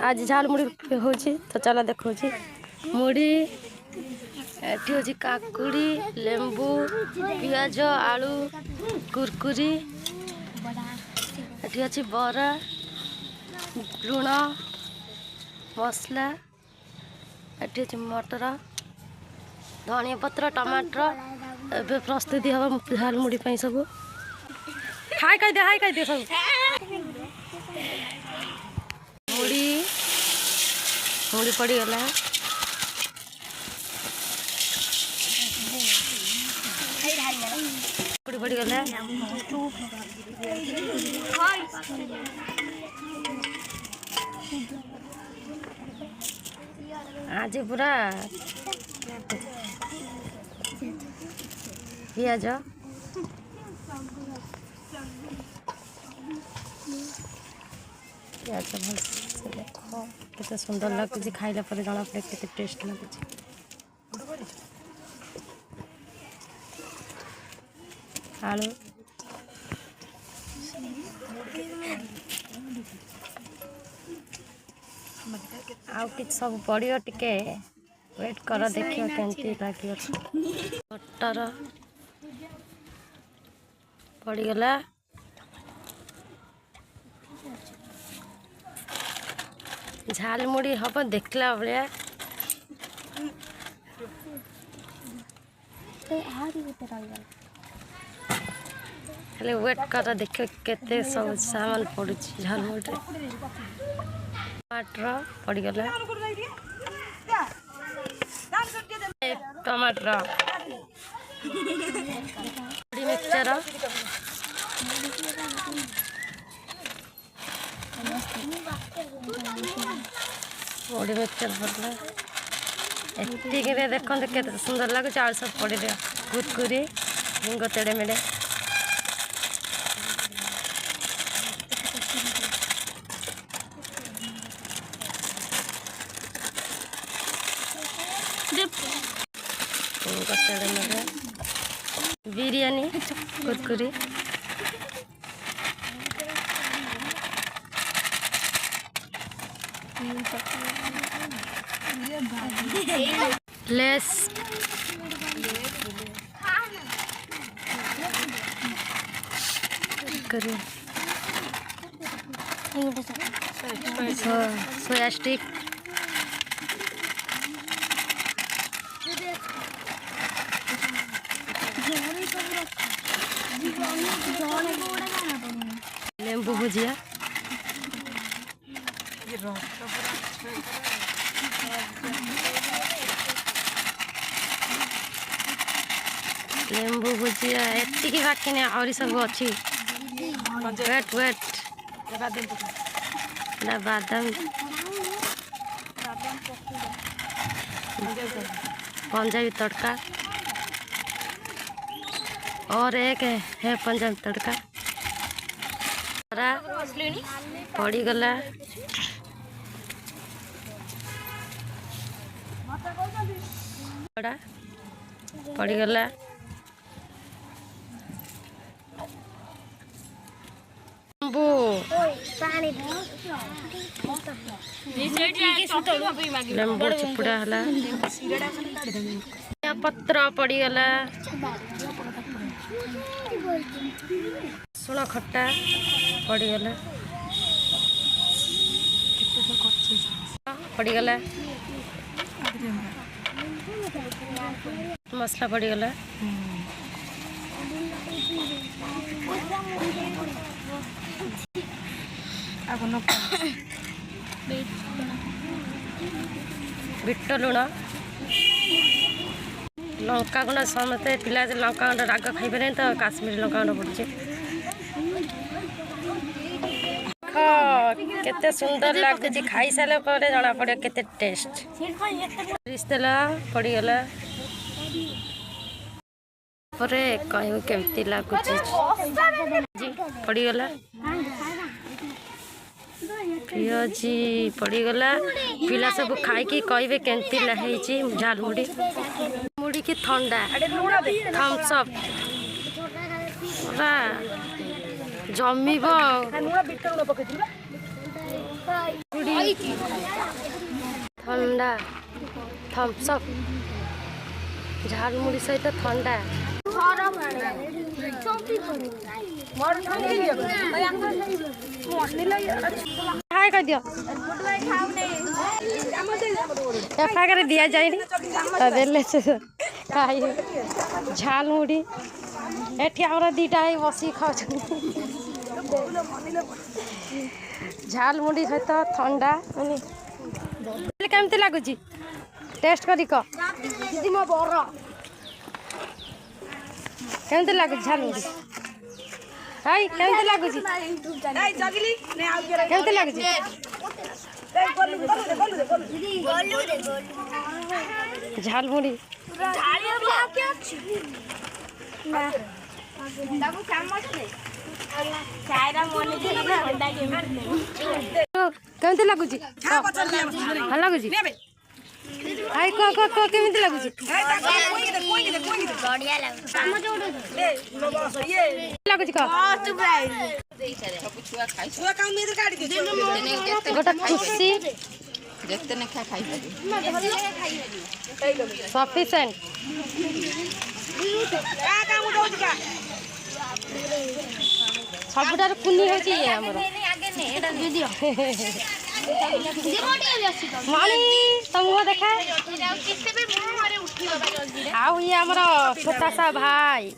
आज झाल मुड़ी हो तो चला देखो मुड़ी एठी होची काकुड़ी लेंबू पियाज आलू कुरकुरी एठी अछि बरा लुण मसला एठी अछि मटर धनिया पत्र टमाटर ए प्रस्तुति हम झाल मुड़ी पई सब हाय कह दे सब मुड़ी मुड़ी पड़ी गला मुड़ी पड़ी गला आज पूरा पियाज पियाज भल देखो केते सुंदर लगुच खाइला पर जना पड़े केते टेस्ट लगुच आलू आउ कि सब पड़ियो टिके वेट कर देखियो केंती लागियो मटर पड़ी गला झाल मुड़ी हम देखला भाया खाली वेट कर देखियो केते सब सामान पड़ू झाल मुड़ी टमाटर पड़ी गला टमाटर मिक्सचर बड़ी मिक्सचर पड़ला एतिक देखते केते सुंदर लगुच आलू सब पड़े कुरकुरी हिंग तेड़े मेड़े तेड़े मेड़े बिरयानी कुरकुरी लेस सोया स्टिक लेंबू भुजिया लेंबू भुजिया एति बाकी नहीं और सब अच्छी वेट वेट बादाम पंजाबी तड़का और एक है पंजाबी तड़का पड़ी गला पड़ी गला लेंबू चिपुड़ा हला पत्र पड़ी गला सुण खट्टा पड़ी गला पड़ी गला मसला पड़ी गला बिट लुण लंका गुंड समस्ते पिला लंका गुंड राग खाइबे नहीं तो काश्मीरी लंका गुंड पड़े केते सुंदर लगुच खाई सारे पर जना पड़े केते टेस्ट तेल पड़ी गला परे कहीं केमती लगुच पड़ी गला पियाजी पड़ी गला पिला सब खाई कहे केमती लही झाल मुड़ी मुड़ी की ठंडा थम्स अप पूरा जमीब ठंडा थम्सअप झालमुड़ी सहित ठंडा हाय कर दियो एफआईआर दिया जाए झालमुड़ी एठी हमरा दीटा है बसी खाऊ झालमुड़ी सहित ठंडा केमती लगुच टेस्ट करी कह केमती लगुच झालमुड़ी हाय केमती लगुच केमती लगुच झालमुड़ी केमती लगुच भल लगुच हाय केमती लगुच लगुच गोटे खुशी सफिशिएंट सबुठार कुनी होची ये हमर मानी तुमको देखा आउ ये हमर छोटा सा भाई